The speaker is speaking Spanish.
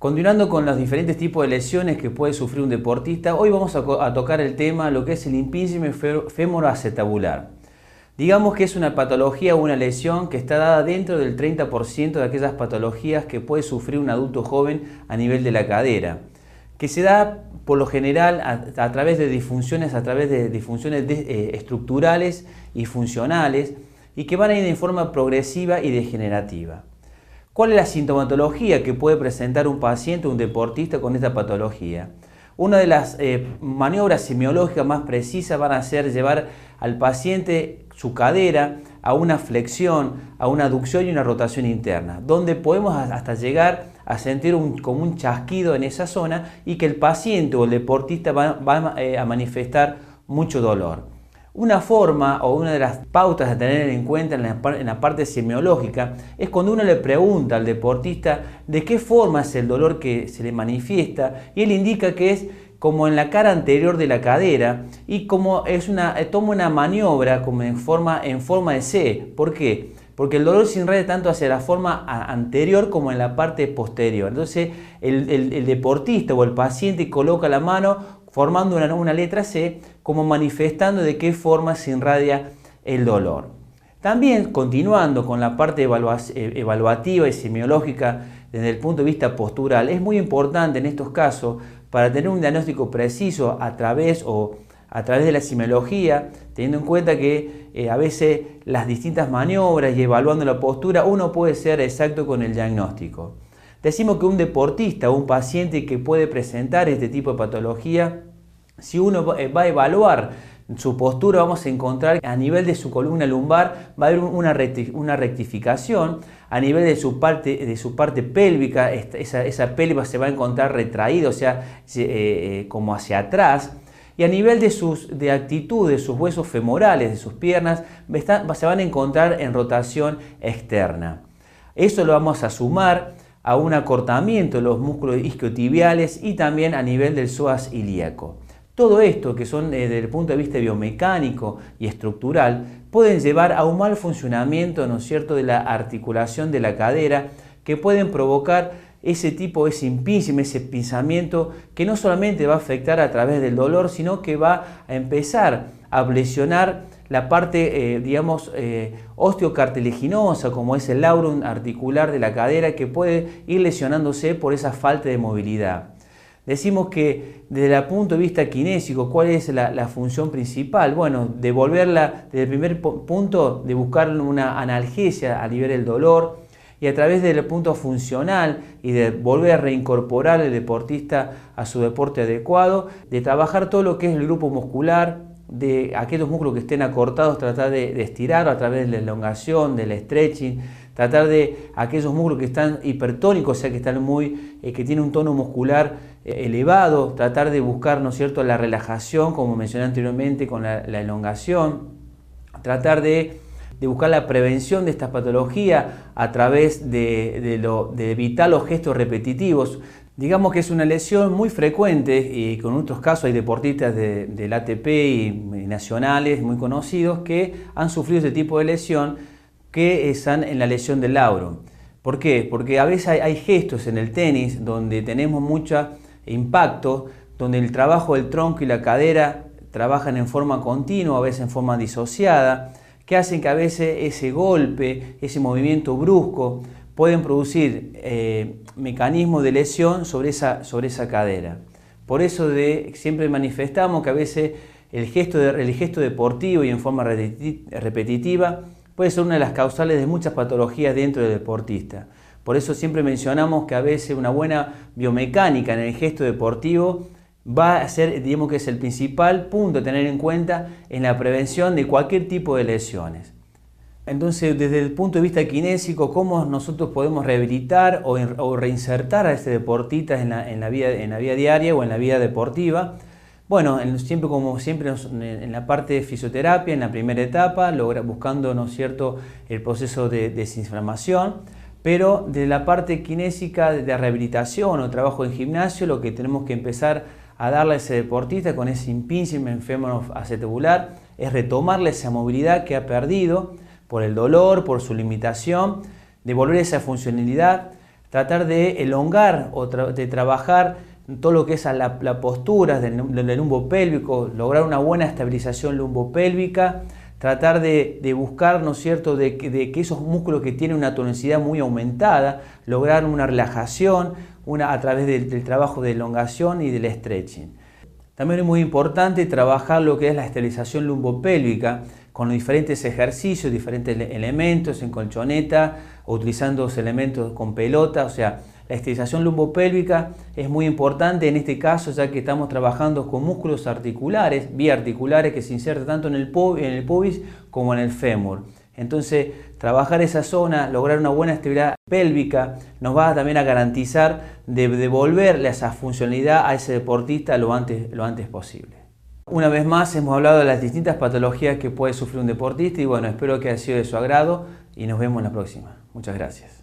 Continuando con los diferentes tipos de lesiones que puede sufrir un deportista, hoy vamos a tocar el tema, lo que es el impingime femoroacetabular. Digamos que es una patología o una lesión que está dada dentro del 30% de aquellas patologías que puede sufrir un adulto joven a nivel de la cadera, que se da por lo general a través de disfunciones, estructurales y funcionales, y que van a ir en forma progresiva y degenerativa. ¿Cuál es la sintomatología que puede presentar un paciente o un deportista con esta patología? Una de las maniobras semiológicas más precisas van a ser llevar al paciente su cadera a una flexión, a una aducción y una rotación interna, donde podemos hasta llegar a sentir como un chasquido en esa zona y que el paciente o el deportista va a manifestar mucho dolor. Una forma o una de las pautas a tener en cuenta en la parte semiológica es cuando uno le pregunta al deportista de qué forma es el dolor que se le manifiesta y él indica que es como en la cara anterior de la cadera y como toma una maniobra como en forma de C. ¿Por qué? Porque el dolor se irradia tanto hacia la forma anterior como en la parte posterior. Entonces el deportista o el paciente coloca la mano formando una letra C, como manifestando de qué forma se irradia el dolor. También, continuando con la parte evaluativa y semiológica desde el punto de vista postural, es muy importante en estos casos, para tener un diagnóstico preciso a través de la semiología, teniendo en cuenta que a veces las distintas maniobras y evaluando la postura, uno puede ser exacto con el diagnóstico. Decimos que un deportista o un paciente que puede presentar este tipo de patología, si uno va a evaluar su postura, vamos a encontrar a nivel de su columna lumbar va a haber una rectificación, a nivel de su parte pélvica, esa pelvis se va a encontrar retraída, o sea, como hacia atrás. Y a nivel de actitud de sus huesos femorales, de sus piernas, se van a encontrar en rotación externa. Eso lo vamos a sumar a un acortamiento de los músculos isquiotibiales y también a nivel del psoas ilíaco. Todo esto, que son desde el punto de vista biomecánico y estructural, pueden llevar a un mal funcionamiento, ¿no es cierto?, de la articulación de la cadera, que pueden provocar ese impingime, ese pinzamiento, que no solamente va a afectar a través del dolor, sino que va a empezar a lesionar la parte, osteocartilaginosa, como es el labrum articular de la cadera, que puede ir lesionándose por esa falta de movilidad. Decimos que desde el punto de vista kinésico, ¿cuál es la función principal? Bueno, devolverla desde el primer punto, de buscar una analgesia a nivel del dolor, y a través del punto funcional y de volver a reincorporar al deportista a su deporte adecuado, de trabajar todo lo que es el grupo muscular, de aquellos músculos que estén acortados, tratar de estirar a través de la elongación, del stretching, tratar de aquellos músculos que están hipertónicos, o sea que están que tienen un tono muscular elevado, tratar de buscar, ¿no es cierto?, la relajación, como mencioné anteriormente, con la elongación, tratar de buscar la prevención de esta patología a través de evitar los gestos repetitivos. Digamos que es una lesión muy frecuente y con otros casos hay deportistas del ATP y nacionales muy conocidos que han sufrido este tipo de lesión, que están en la lesión del labrum. ¿Por qué? Porque a veces hay gestos en el tenis donde tenemos mucho impacto, donde el trabajo del tronco y la cadera trabajan en forma continua, a veces en forma disociada, que hacen que a veces ese golpe, ese movimiento brusco, pueden producir mecanismos de lesión sobre esa cadera. Por eso siempre manifestamos que a veces el gesto deportivo y en forma repetitiva puede ser una de las causales de muchas patologías dentro del deportista. Por eso siempre mencionamos que a veces una buena biomecánica en el gesto deportivo va a ser, digamos que es el principal punto a tener en cuenta en la prevención de cualquier tipo de lesiones. Entonces, desde el punto de vista kinésico, ¿cómo nosotros podemos rehabilitar o reinsertar a este deportista en la vida diaria o en la vida deportiva? Bueno, como siempre en la parte de fisioterapia, en la primera etapa, buscando, ¿no es cierto?, el proceso de desinflamación, pero de la parte kinésica de rehabilitación o trabajo en gimnasio, lo que tenemos que empezar a darle a ese deportista con ese impingime femoroacetabular es retomarle esa movilidad que ha perdido por el dolor, por su limitación, devolver esa funcionalidad, tratar de elongar o de trabajar todo lo que es la postura del lumbo pélvico, lograr una buena estabilización lumbopélvica, tratar de buscar, ¿no es cierto?, de que esos músculos que tienen una tonicidad muy aumentada, lograr una relajación a través del trabajo de elongación y del stretching. También es muy importante trabajar lo que es la estabilización lumbopélvica con diferentes ejercicios, diferentes elementos en colchoneta, o utilizando los elementos con pelota. O sea, la estabilización lumbopélvica es muy importante en este caso, ya que estamos trabajando con músculos articulares, biarticulares, que se insertan tanto en el pubis como en el fémur. Entonces, trabajar esa zona, lograr una buena estabilidad pélvica, nos va también a garantizar de devolverle esa funcionalidad a ese deportista lo antes posible. Una vez más hemos hablado de las distintas patologías que puede sufrir un deportista y bueno, espero que haya sido de su agrado y nos vemos en la próxima. Muchas gracias.